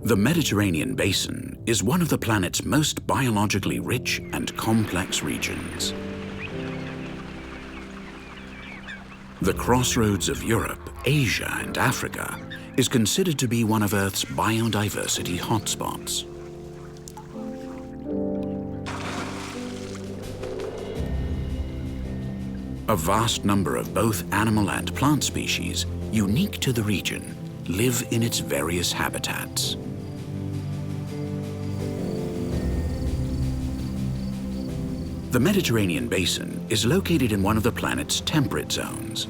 The Mediterranean basin is one of the planet's most biologically rich and complex regions. The crossroads of Europe, Asia, and Africa is considered to be one of Earth's biodiversity hotspots. A vast number of both animal and plant species, unique to the region, live in its various habitats. The Mediterranean basin is located in one of the planet's temperate zones.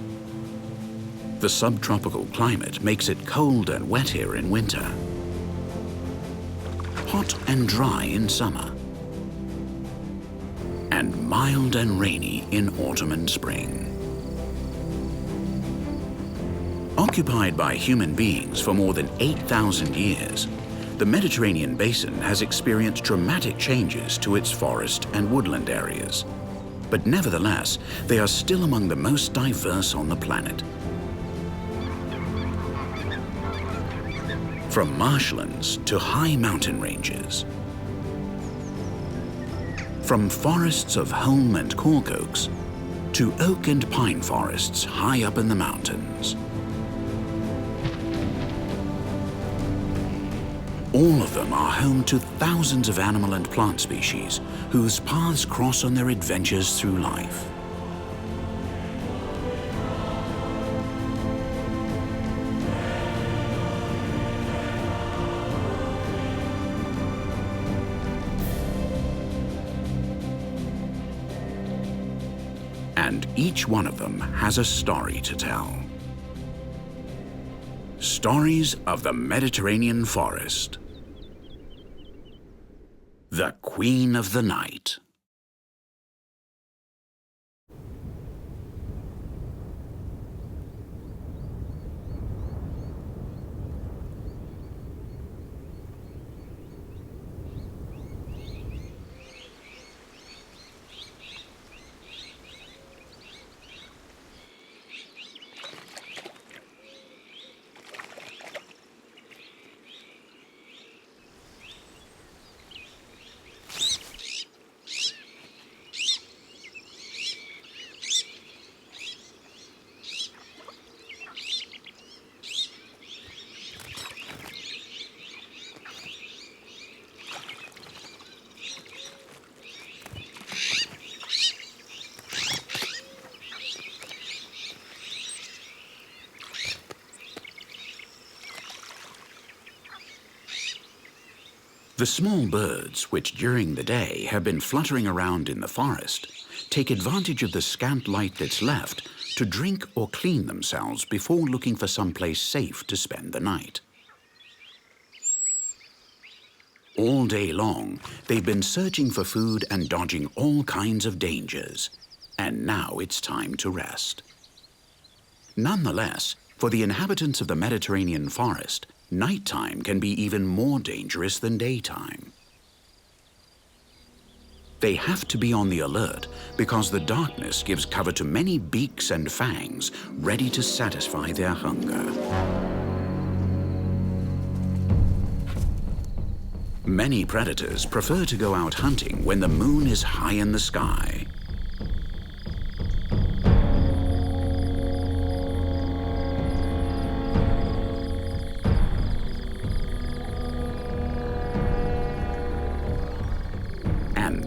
The subtropical climate makes it cold and wet here in winter, hot and dry in summer, and mild and rainy in autumn and spring. Occupied by human beings for more than 8,000 years, the Mediterranean basin has experienced dramatic changes to its forest and woodland areas. But nevertheless, they are still among the most diverse on the planet. From marshlands to high mountain ranges, from forests of holm and cork oaks to oak and pine forests high up in the mountains. All of them are home to thousands of animal and plant species whose paths cross on their adventures through life. And each one of them has a story to tell. Stories of the Mediterranean forest. The Queen of the Night. The small birds, which during the day have been fluttering around in the forest, take advantage of the scant light that's left to drink or clean themselves before looking for someplace safe to spend the night. All day long, they've been searching for food and dodging all kinds of dangers, and now it's time to rest. Nonetheless, for the inhabitants of the Mediterranean forest, nighttime can be even more dangerous than daytime. They have to be on the alert because the darkness gives cover to many beaks and fangs ready to satisfy their hunger. Many predators prefer to go out hunting when the moon is high in the sky.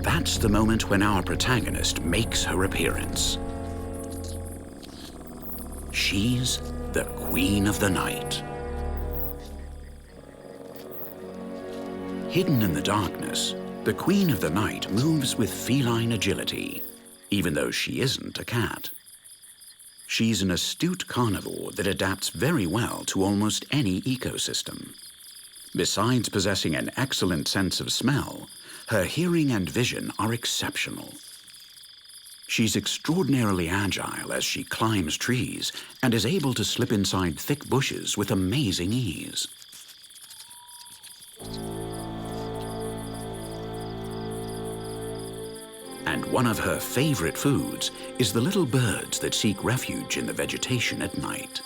That's the moment when our protagonist makes her appearance. She's the Queen of the Night. Hidden in the darkness, the Queen of the Night moves with feline agility, even though she isn't a cat. She's an astute carnivore that adapts very well to almost any ecosystem. Besides possessing an excellent sense of smell, her hearing and vision are exceptional. She's extraordinarily agile as she climbs trees and is able to slip inside thick bushes with amazing ease. And one of her favorite foods is the little birds that seek refuge in the vegetation at night.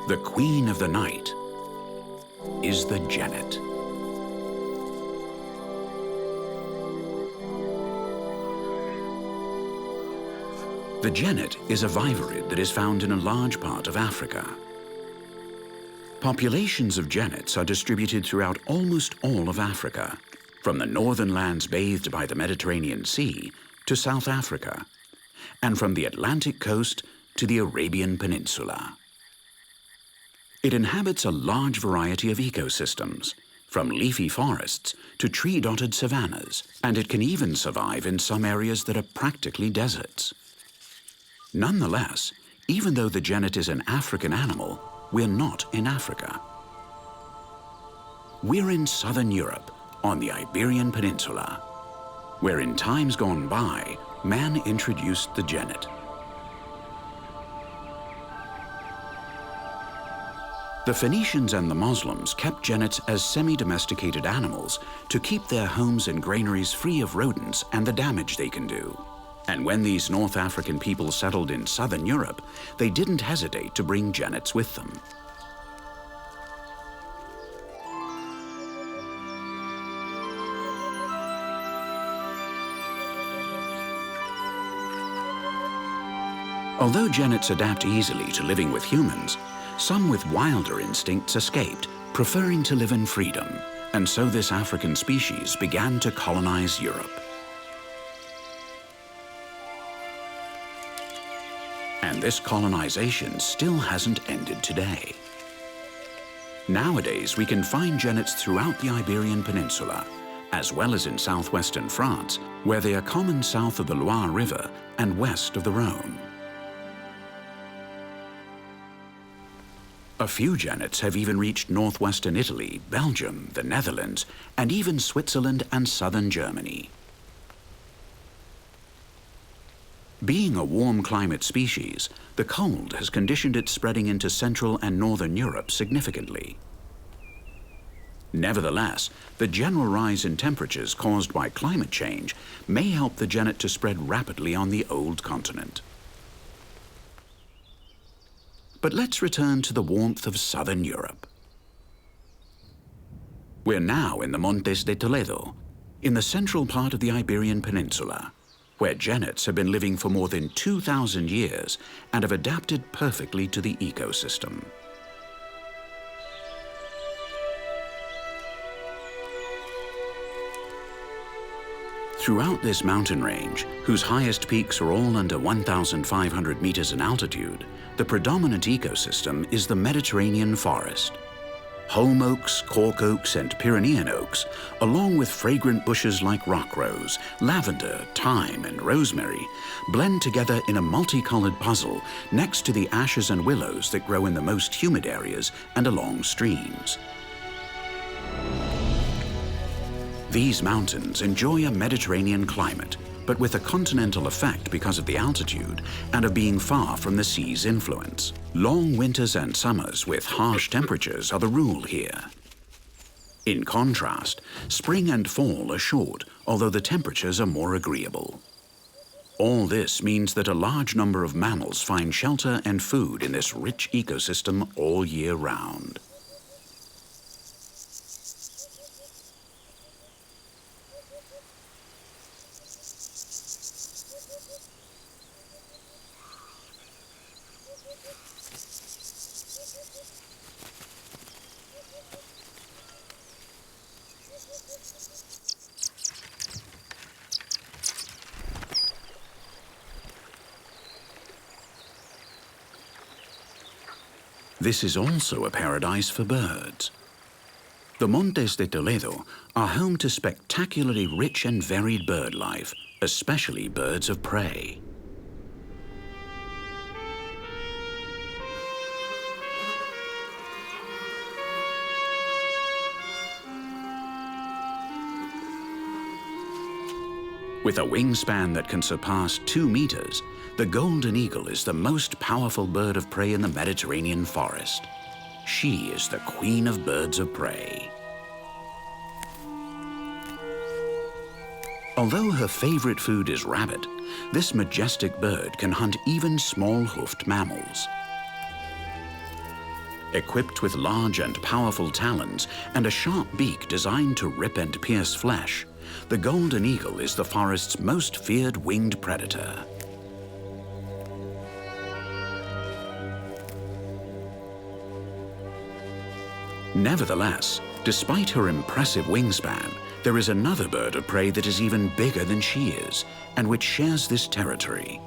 The queen of the night is the genet. The genet is a vivarid that is found in a large part of Africa. Populations of genets are distributed throughout almost all of Africa, from the northern lands bathed by the Mediterranean Sea to South Africa, and from the Atlantic coast to the Arabian Peninsula. It inhabits a large variety of ecosystems, from leafy forests to tree-dotted savannas, and it can even survive in some areas that are practically deserts. Nonetheless, even though the genet is an African animal, we're not in Africa. We're in southern Europe, on the Iberian Peninsula, where in times gone by, man introduced the genet. The Phoenicians and the Muslims kept genets as semi-domesticated animals to keep their homes and granaries free of rodents and the damage they can do. And when these North African people settled in southern Europe, they didn't hesitate to bring genets with them. Although genets adapt easily to living with humans, some with wilder instincts escaped, preferring to live in freedom, and so this African species began to colonize Europe. And this colonization still hasn't ended today. Nowadays, we can find genets throughout the Iberian Peninsula, as well as in southwestern France, where they are common south of the Loire River and west of the Rhone. A few genets have even reached northwestern Italy, Belgium, the Netherlands, and even Switzerland and southern Germany. Being a warm climate species, the cold has conditioned its spreading into Central and Northern Europe significantly. Nevertheless, the general rise in temperatures caused by climate change may help the genet to spread rapidly on the old continent. But let's return to the warmth of southern Europe. We're now in the Montes de Toledo, in the central part of the Iberian Peninsula, where genets have been living for more than 2,000 years and have adapted perfectly to the ecosystem. Throughout this mountain range, whose highest peaks are all under 1,500 meters in altitude, the predominant ecosystem is the Mediterranean forest. Holm oaks, cork oaks, and Pyrenean oaks, along with fragrant bushes like rock rose, lavender, thyme, and rosemary, blend together in a multicolored puzzle next to the ashes and willows that grow in the most humid areas and along streams. These mountains enjoy a Mediterranean climate, but with a continental effect because of the altitude and of being far from the sea's influence. Long winters and summers with harsh temperatures are the rule here. In contrast, spring and fall are short, although the temperatures are more agreeable. All this means that a large number of mammals find shelter and food in this rich ecosystem all year round. This is also a paradise for birds. The Montes de Toledo are home to spectacularly rich and varied bird life, especially birds of prey. With a wingspan that can surpass 2 meters, the golden eagle is the most powerful bird of prey in the Mediterranean forest. She is the queen of birds of prey. Although her favorite food is rabbit, this majestic bird can hunt even small-hoofed mammals. Equipped with large and powerful talons and a sharp beak designed to rip and pierce flesh, the golden eagle is the forest's most feared winged predator. Nevertheless, despite her impressive wingspan, there is another bird of prey that is even bigger than she is, and which shares this territory.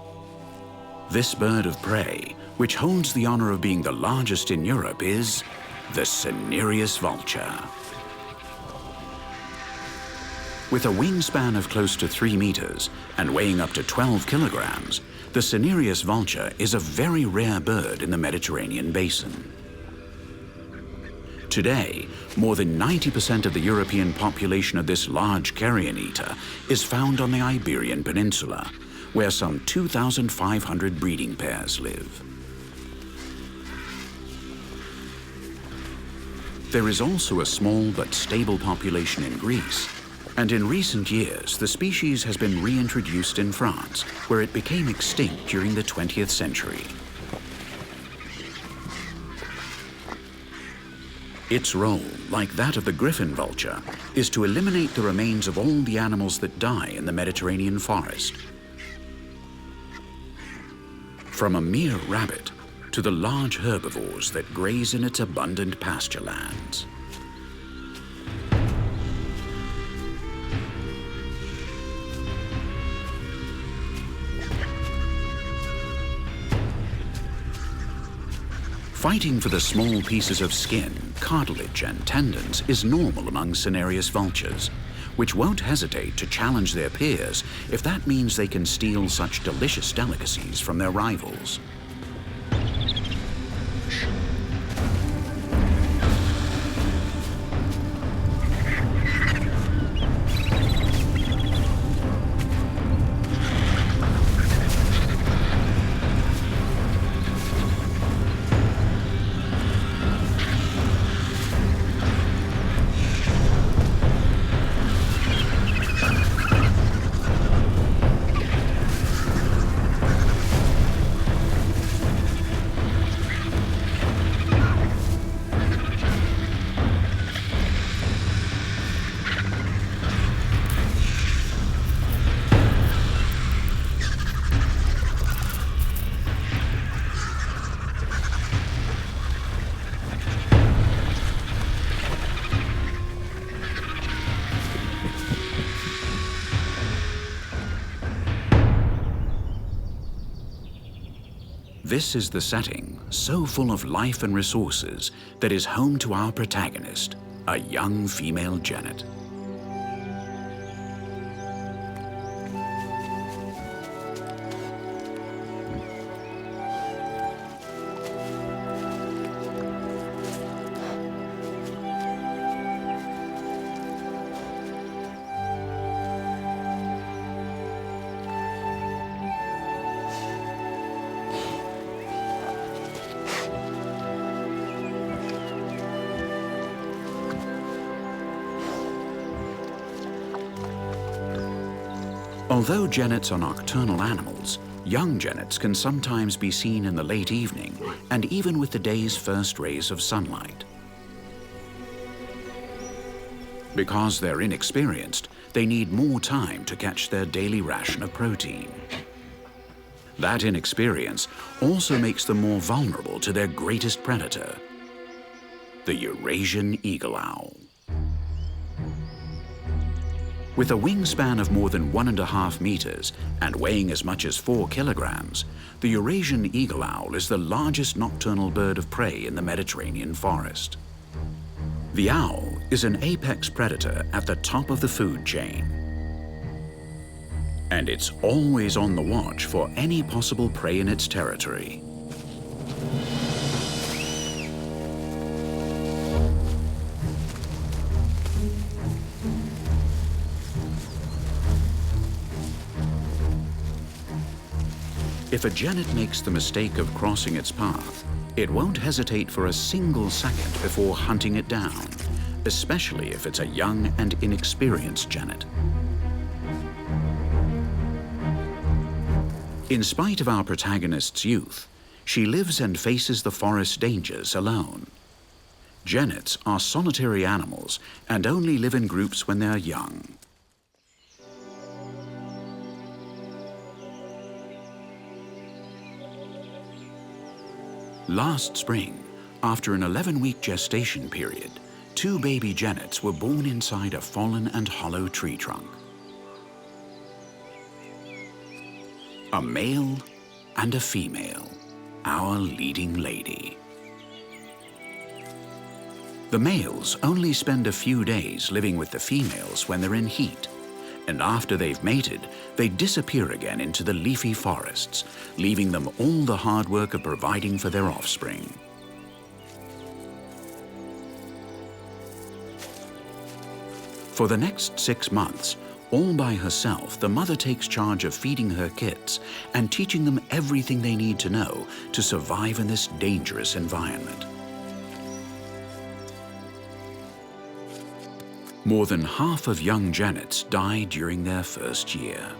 This bird of prey, which holds the honor of being the largest in Europe, is the cinereous vulture. With a wingspan of close to 3 meters and weighing up to 12 kilograms, the cinereous vulture is a very rare bird in the Mediterranean basin. Today, more than 90% of the European population of this large carrion eater is found on the Iberian Peninsula, where some 2,500 breeding pairs live. There is also a small but stable population in Greece, and in recent years the species has been reintroduced in France, where it became extinct during the 20th century. Its role, like that of the griffon vulture, is to eliminate the remains of all the animals that die in the Mediterranean forest. From a mere rabbit to the large herbivores that graze in its abundant pasture lands. Fighting for the small pieces of skin, cartilage, and tendons is normal among cinereous vultures, which won't hesitate to challenge their peers if that means they can steal such delicious delicacies from their rivals. This is the setting, so full of life and resources, that is home to our protagonist, a young female genet. Although genets are nocturnal animals, young genets can sometimes be seen in the late evening and even with the day's first rays of sunlight. Because they're inexperienced, they need more time to catch their daily ration of protein. That inexperience also makes them more vulnerable to their greatest predator, the Eurasian eagle owl. With a wingspan of more than 1.5 meters and weighing as much as 4 kilograms, the Eurasian eagle owl is the largest nocturnal bird of prey in the Mediterranean forest. The owl is an apex predator at the top of the food chain. And it's always on the watch for any possible prey in its territory. If a genet makes the mistake of crossing its path, it won't hesitate for a single second before hunting it down, especially if it's a young and inexperienced genet. In spite of our protagonist's youth, she lives and faces the forest dangers alone. Genets are solitary animals and only live in groups when they're young. Last spring, after an 11-week gestation period, 2 baby genets were born inside a fallen and hollow tree trunk. A male and a female, our leading lady. The males only spend a few days living with the females when they're in heat, and after they've mated, they disappear again into the leafy forests, leaving them all the hard work of providing for their offspring. For the next 6 months, all by herself, the mother takes charge of feeding her kits and teaching them everything they need to know to survive in this dangerous environment. More than half of young genets die during their first year.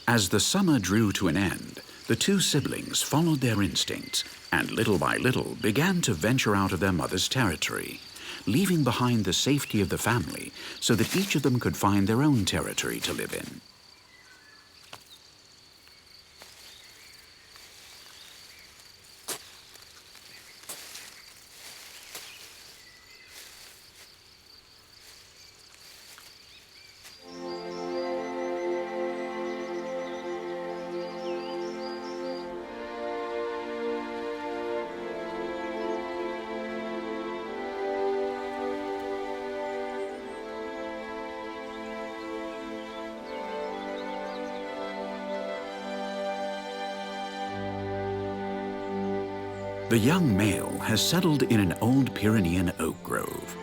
As the summer drew to an end, the 2 siblings followed their instincts and little by little began to venture out of their mother's territory, leaving behind the safety of the family so that each of them could find their own territory to live in. The young male has settled in an old Pyrenean oak grove.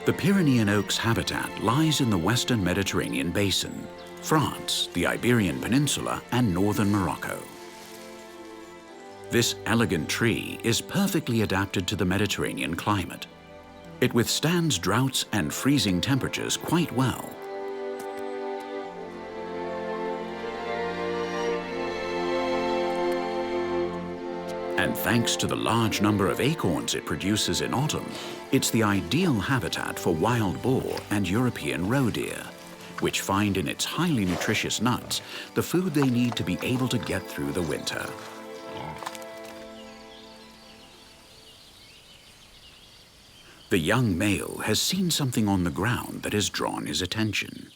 The Pyrenean oak's habitat lies in the western Mediterranean basin, France, the Iberian Peninsula, and northern Morocco. This elegant tree is perfectly adapted to the Mediterranean climate. It withstands droughts and freezing temperatures quite well. And thanks to the large number of acorns it produces in autumn, it's the ideal habitat for wild boar and European roe deer, which find in its highly nutritious nuts the food they need to be able to get through the winter. The young male has seen something on the ground that has drawn his attention.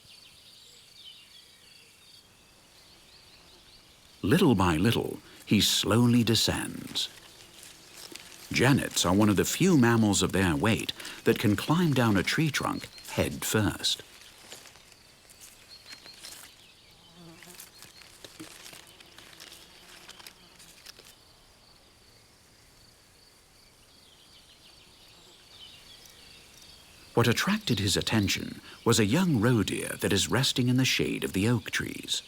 Little by little, he slowly descends. Genets are one of the few mammals of their weight that can climb down a tree trunk head first. What attracted his attention was a young roe deer that is resting in the shade of the oak trees.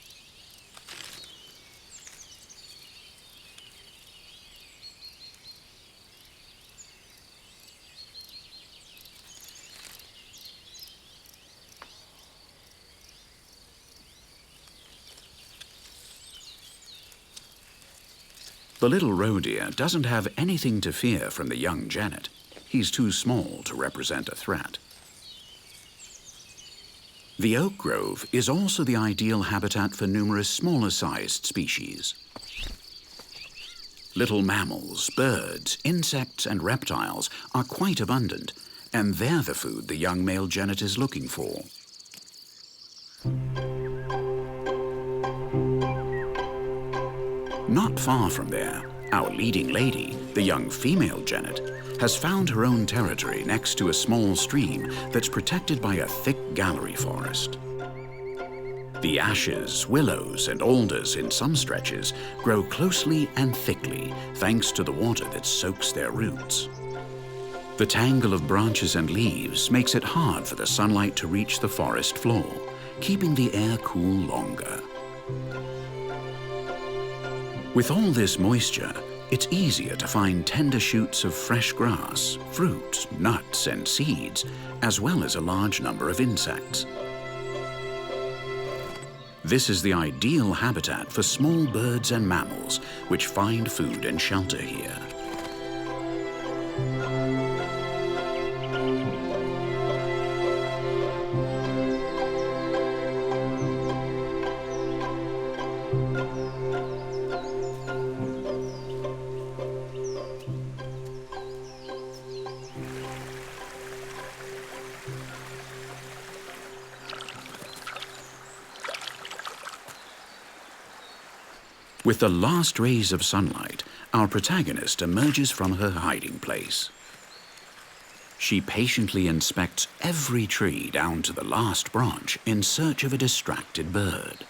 The little roe deer doesn't have anything to fear from the young genet. He's too small to represent a threat. The oak grove is also the ideal habitat for numerous smaller-sized species. Little mammals, birds, insects, and reptiles are quite abundant, and they're the food the young male genet is looking for. Not far from there, our leading lady, the young female genet, has found her own territory next to a small stream that's protected by a thick gallery forest. The ashes, willows, and alders in some stretches grow closely and thickly thanks to the water that soaks their roots. The tangle of branches and leaves makes it hard for the sunlight to reach the forest floor, keeping the air cool longer. With all this moisture, it's easier to find tender shoots of fresh grass, fruit, nuts, and seeds, as well as a large number of insects. This is the ideal habitat for small birds and mammals, which find food and shelter here. With the last rays of sunlight, our protagonist emerges from her hiding place. She patiently inspects every tree down to the last branch in search of a distracted bird.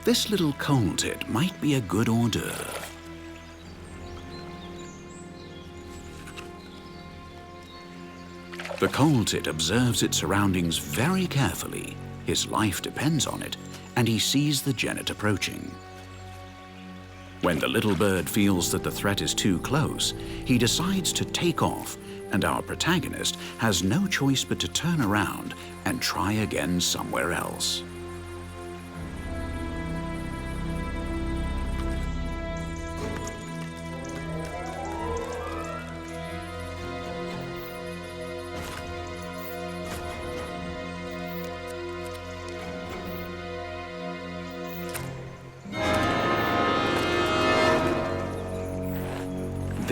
This little coal tit might be a good hors d'oeuvre. The coal tit observes its surroundings very carefully. His life depends on it, and he sees the genet approaching. When the little bird feels that the threat is too close, he decides to take off, and our protagonist has no choice but to turn around and try again somewhere else.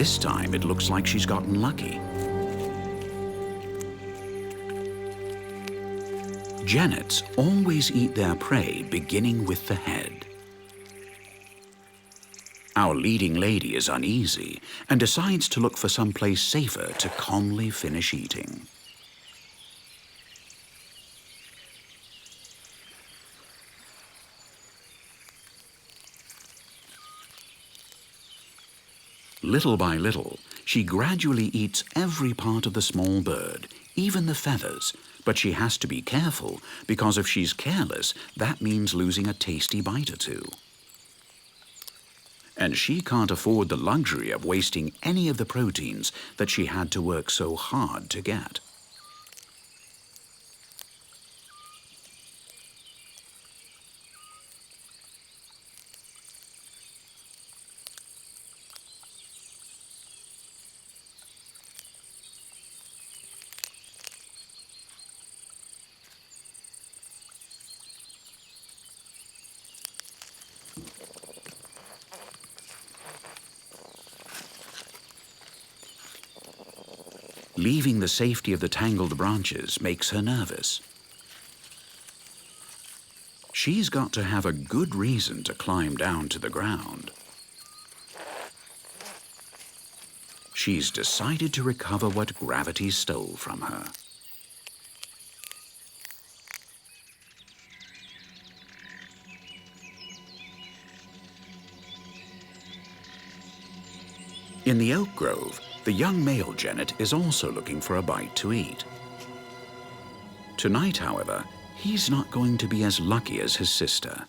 This time, it looks like she's gotten lucky. Genets always eat their prey beginning with the head. Our leading lady is uneasy and decides to look for someplace safer to calmly finish eating. Little by little, she gradually eats every part of the small bird, even the feathers, but she has to be careful because if she's careless, that means losing a tasty bite or two. And she can't afford the luxury of wasting any of the proteins that she had to work so hard to get. Leaving the safety of the tangled branches makes her nervous. She's got to have a good reason to climb down to the ground. She's decided to recover what gravity stole from her. In the oak grove, the young male genet is also looking for a bite to eat. Tonight, however, he's not going to be as lucky as his sister.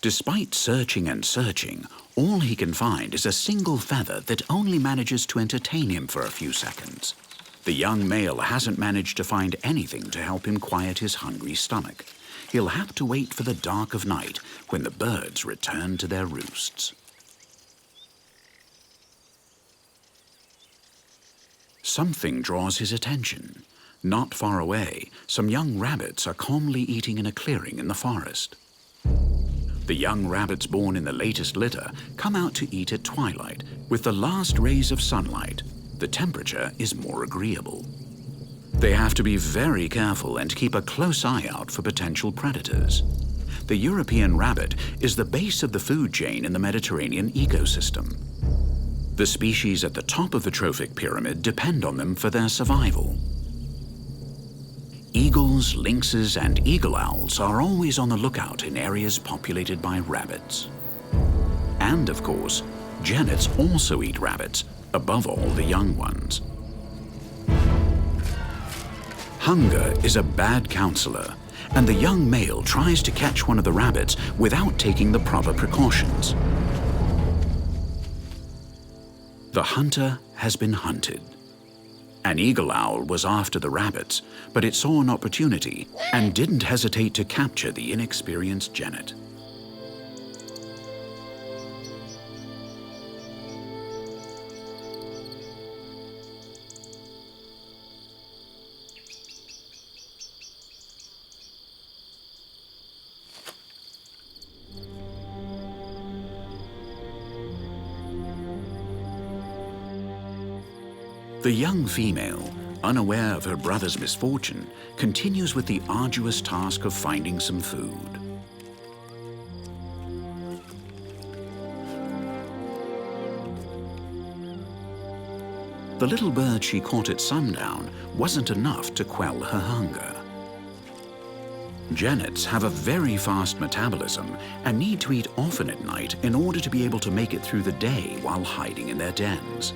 Despite searching and searching, all he can find is a single feather that only manages to entertain him for a few seconds. The young male hasn't managed to find anything to help him quiet his hungry stomach. He'll have to wait for the dark of night when the birds return to their roosts. Something draws his attention. Not far away, some young rabbits are calmly eating in a clearing in the forest. The young rabbits born in the latest litter come out to eat at twilight. With the last rays of sunlight, the temperature is more agreeable. They have to be very careful and keep a close eye out for potential predators. The European rabbit is the base of the food chain in the Mediterranean ecosystem. The species at the top of the trophic pyramid depend on them for their survival. Eagles, lynxes, and eagle owls are always on the lookout in areas populated by rabbits. And of course, genets also eat rabbits, above all the young ones. Hunger is a bad counselor, and the young male tries to catch one of the rabbits without taking the proper precautions. The hunter has been hunted. An eagle owl was after the rabbits, but it saw an opportunity and didn't hesitate to capture the inexperienced genet. The young female, unaware of her brother's misfortune, continues with the arduous task of finding some food. The little bird she caught at sundown wasn't enough to quell her hunger. Genets have a very fast metabolism and need to eat often at night in order to be able to make it through the day while hiding in their dens.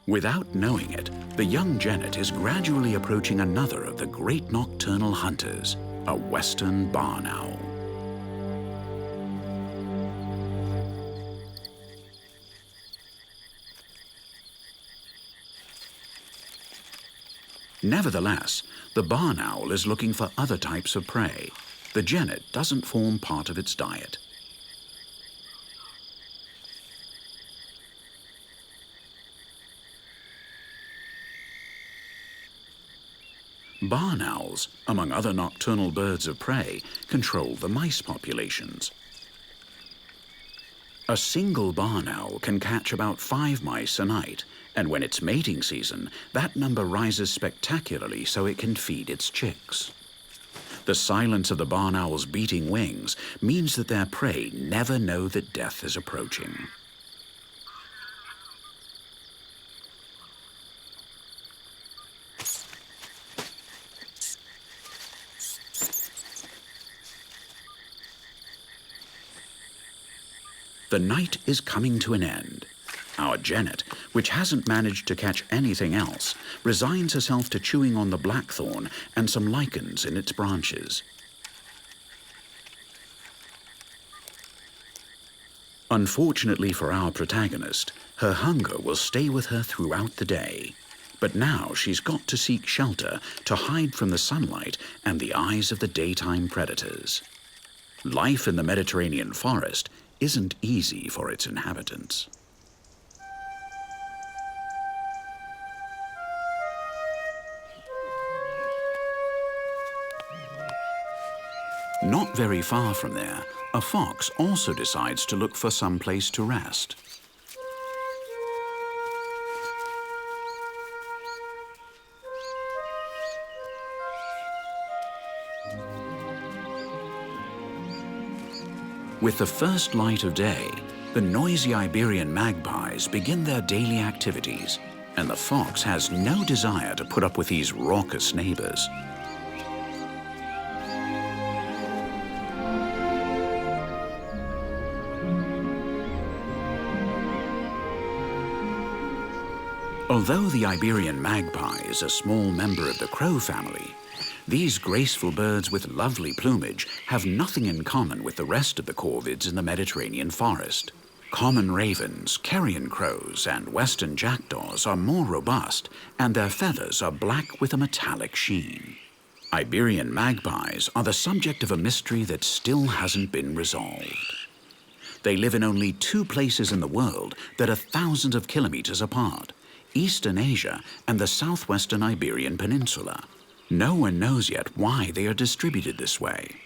Without knowing it, the young genet is gradually approaching another of the great nocturnal hunters, a western barn owl. Nevertheless, the barn owl is looking for other types of prey. The genet doesn't form part of its diet. Barn owls, among other nocturnal birds of prey, control the mice populations. A single barn owl can catch about 5 mice a night, and when it's mating season, that number rises spectacularly so it can feed its chicks. The silence of the barn owl's beating wings means that their prey never know that death is approaching. The night is coming to an end. Our genet, which hasn't managed to catch anything else, resigns herself to chewing on the blackthorn and some lichens in its branches. Unfortunately for our protagonist, her hunger will stay with her throughout the day. But now she's got to seek shelter to hide from the sunlight and the eyes of the daytime predators. Life in the Mediterranean forest isn't easy for its inhabitants. Not very far from there, a fox also decides to look for some place to rest. With the first light of day, the noisy Iberian magpies begin their daily activities, and the fox has no desire to put up with these raucous neighbors. Although the Iberian magpie is a small member of the crow family, these graceful birds with lovely plumage have nothing in common with the rest of the corvids in the Mediterranean forest. Common ravens, carrion crows, and western jackdaws are more robust, and their feathers are black with a metallic sheen. Iberian magpies are the subject of a mystery that still hasn't been resolved. They live in only 2 places in the world that are thousands of kilometers apart: Eastern Asia and the southwestern Iberian Peninsula. No one knows yet why they are distributed this way.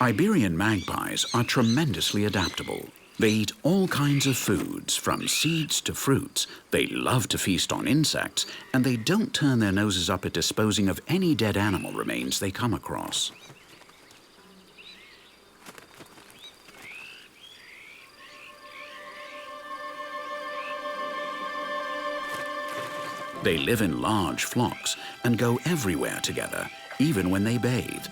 Iberian magpies are tremendously adaptable. They eat all kinds of foods, from seeds to fruits. They love to feast on insects, and they don't turn their noses up at disposing of any dead animal remains they come across. They live in large flocks and go everywhere together, even when they bathe.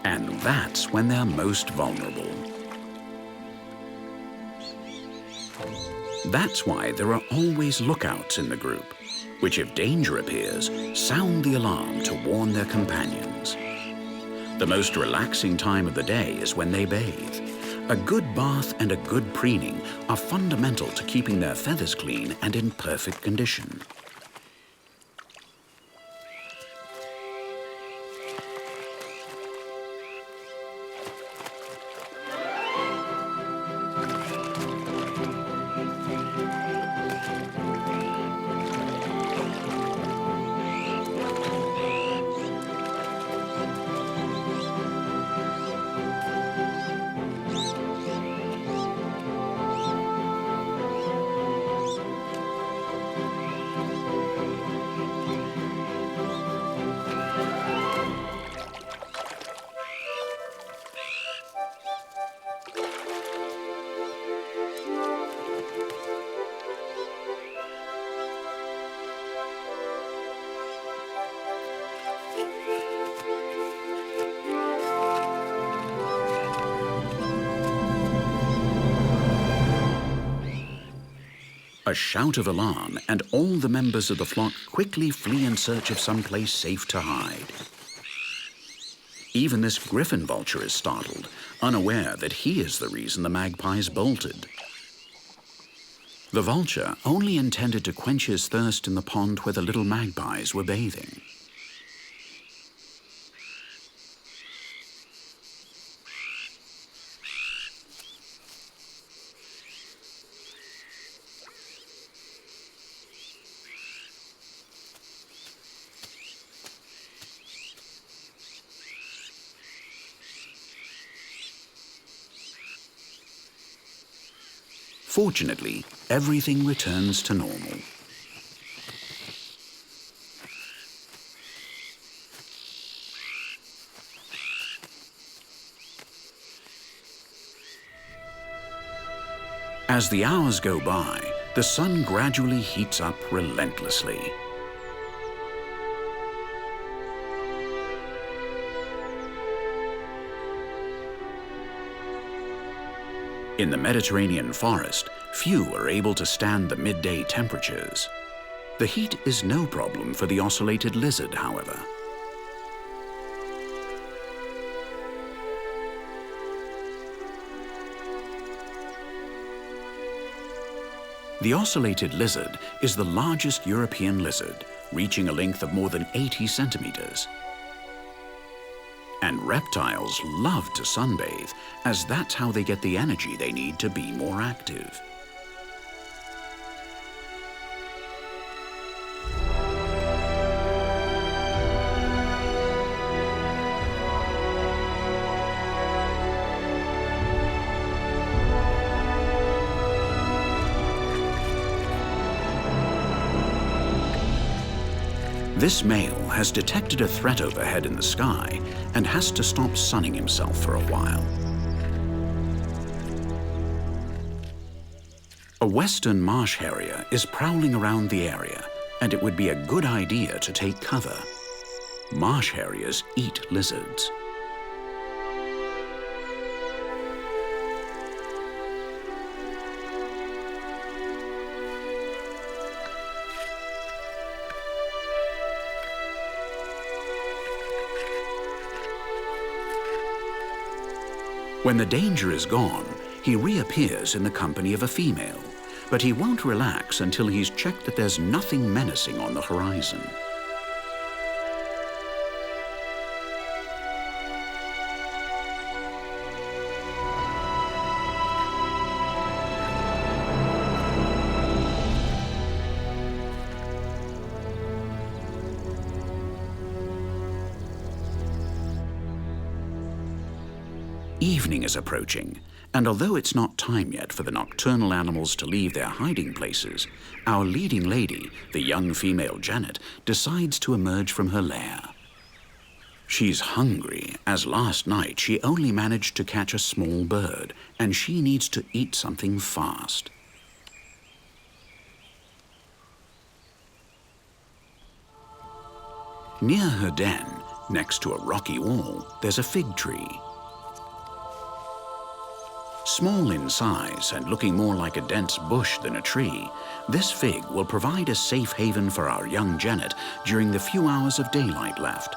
And that's when they're most vulnerable. That's why there are always lookouts in the group, which, if danger appears, sound the alarm to warn their companions. The most relaxing time of the day is when they bathe. A good bath and a good preening are fundamental to keeping their feathers clean and in perfect condition. A shout of alarm, and all the members of the flock quickly flee in search of some place safe to hide. Even this griffin vulture is startled, unaware that he is the reason the magpies bolted. The vulture only intended to quench his thirst in the pond where the little magpies were bathing. Fortunately, everything returns to normal. As the hours go by, the sun gradually heats up relentlessly. In the Mediterranean forest, few are able to stand the midday temperatures. The heat is no problem for the ocellated lizard, however. The ocellated lizard is the largest European lizard, reaching a length of more than 80 centimeters. And reptiles love to sunbathe, as that's how they get the energy they need to be more active. This male has detected a threat overhead in the sky and has to stop sunning himself for a while. A western marsh harrier is prowling around the area, and it would be a good idea to take cover. Marsh harriers eat lizards. When the danger is gone, he reappears in the company of a female, but he won't relax until he's checked that there's nothing menacing on the horizon. Evening is approaching, and although it's not time yet for the nocturnal animals to leave their hiding places, our leading lady, the young female Genet, decides to emerge from her lair. She's hungry, as last night she only managed to catch a small bird, and she needs to eat something fast. Near her den, next to a rocky wall, there's a fig tree. Small in size and looking more like a dense bush than a tree, this fig will provide a safe haven for our young Genet during the few hours of daylight left.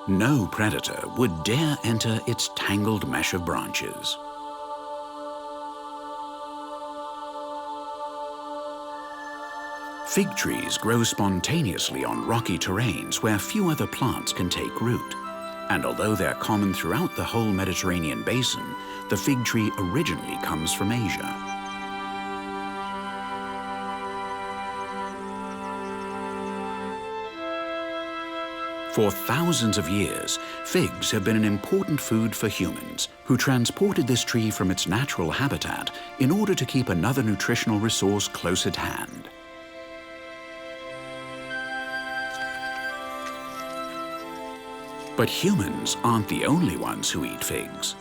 No predator would dare enter its tangled mesh of branches. Fig trees grow spontaneously on rocky terrains where few other plants can take root. And although they're common throughout the whole Mediterranean basin, the fig tree originally comes from Asia. For thousands of years, figs have been an important food for humans, who transported this tree from its natural habitat in order to keep another nutritional resource close at hand. But humans aren't the only ones who eat figs.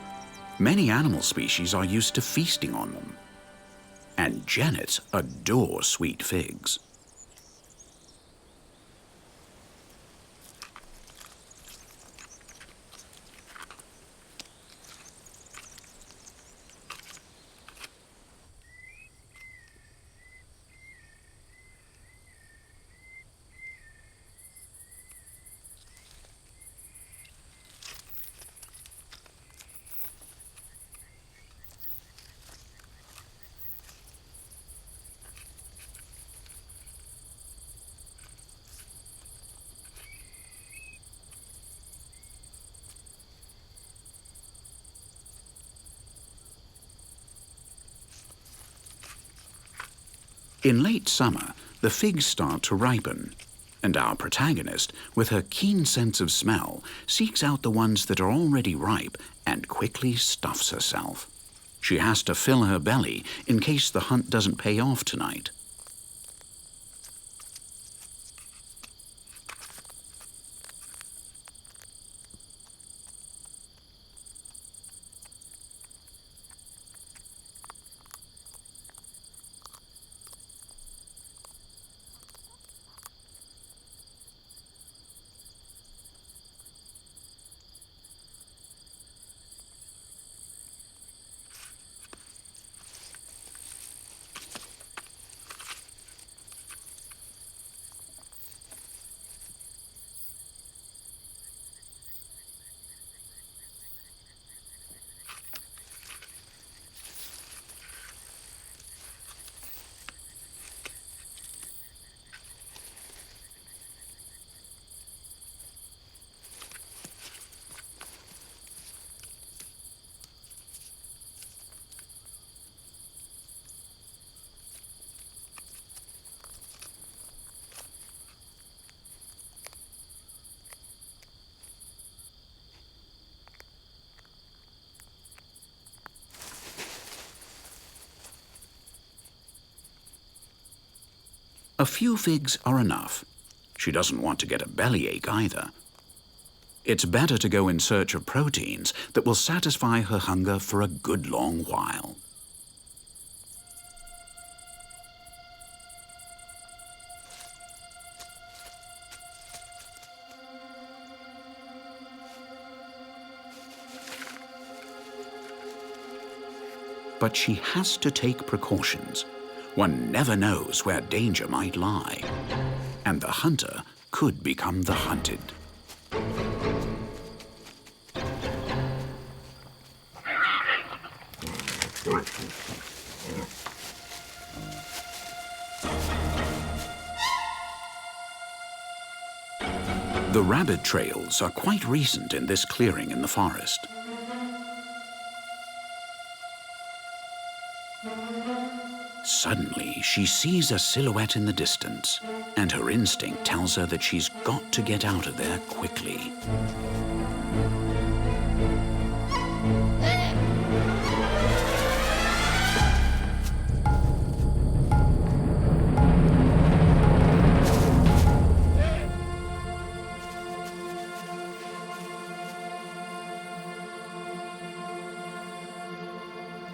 Many animal species are used to feasting on them. And Genets adore sweet figs. In late summer, the figs start to ripen, and our protagonist, with her keen sense of smell, seeks out the ones that are already ripe and quickly stuffs herself. She has to fill her belly in case the hunt doesn't pay off tonight. A few figs are enough. She doesn't want to get a bellyache either. It's better to go in search of proteins that will satisfy her hunger for a good long while. But she has to take precautions. One never knows where danger might lie, and the hunter could become the hunted. The rabbit trails are quite recent in this clearing in the forest. Suddenly, she sees a silhouette in the distance, and her instinct tells her that she's got to get out of there quickly.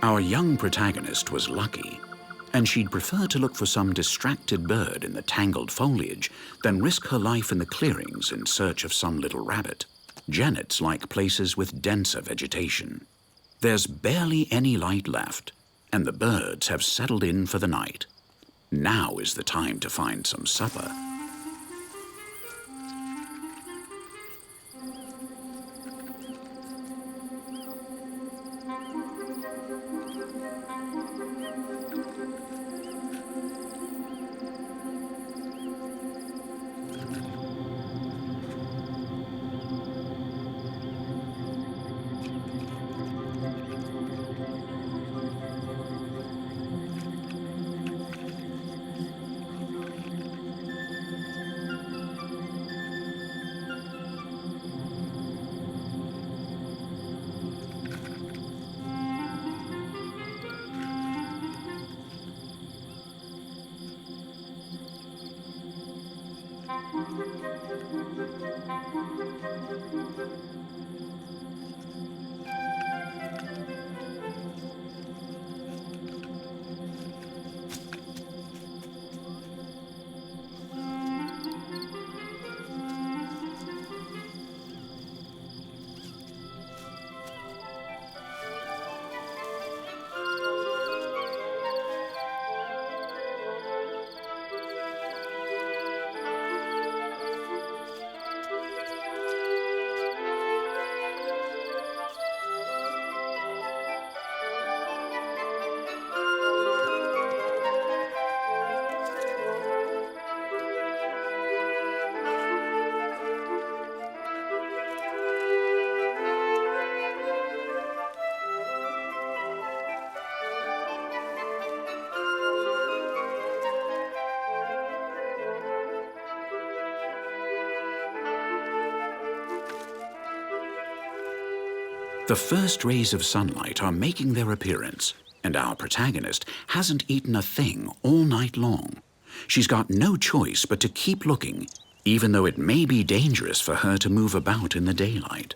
Our young protagonist was lucky, and she'd prefer to look for some distracted bird in the tangled foliage than risk her life in the clearings in search of some little rabbit. Genets like places with denser vegetation. There's barely any light left, and the birds have settled in for the night. Now is the time to find some supper. The first rays of sunlight are making their appearance, and our protagonist hasn't eaten a thing all night long. She's got no choice but to keep looking, even though it may be dangerous for her to move about in the daylight.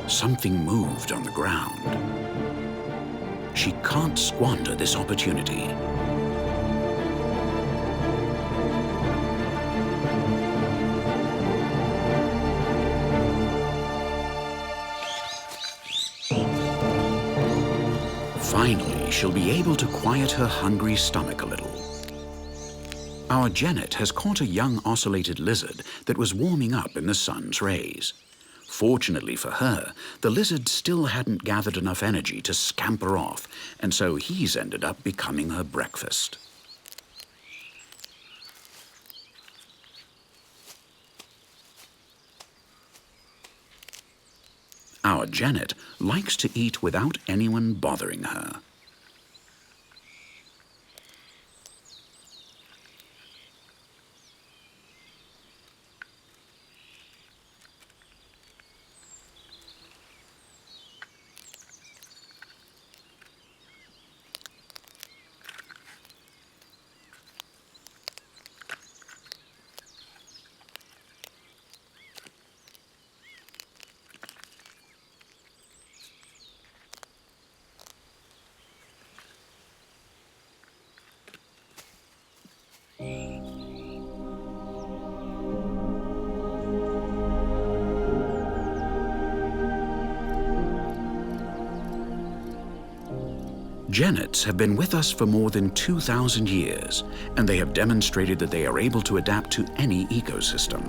Something moved on the ground. She can't squander this opportunity. Finally, she'll be able to quiet her hungry stomach a little. Our Genet has caught a young ocellated lizard that was warming up in the sun's rays. Fortunately for her, the lizard still hadn't gathered enough energy to scamper off, and so he's ended up becoming her breakfast. Our Genet likes to eat without anyone bothering her. Genets have been with us for more than 2,000 years, and they have demonstrated that they are able to adapt to any ecosystem.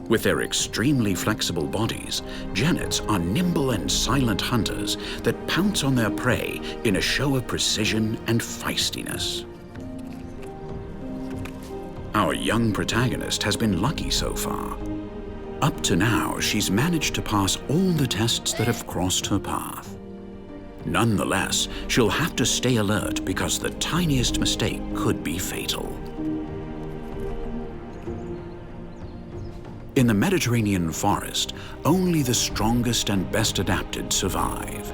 With their extremely flexible bodies, genets are nimble and silent hunters that pounce on their prey in a show of precision and feistiness. Our young protagonist has been lucky so far. Up to now, she's managed to pass all the tests that have crossed her path. Nonetheless, she'll have to stay alert because the tiniest mistake could be fatal. In the Mediterranean forest, only the strongest and best adapted survive.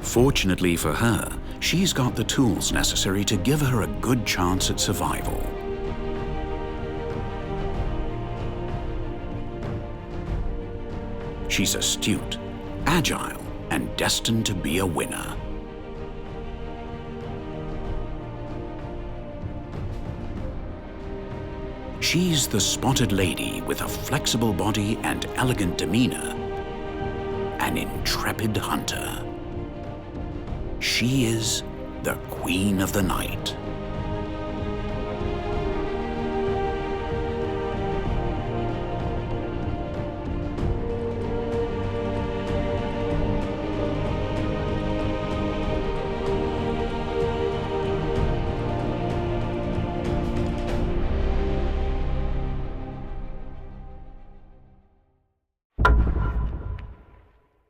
Fortunately for her, she's got the tools necessary to give her a good chance at survival. She's astute, agile, and destined to be a winner. She's the spotted lady with a flexible body and elegant demeanor, an intrepid hunter. She is the Queen of the Night.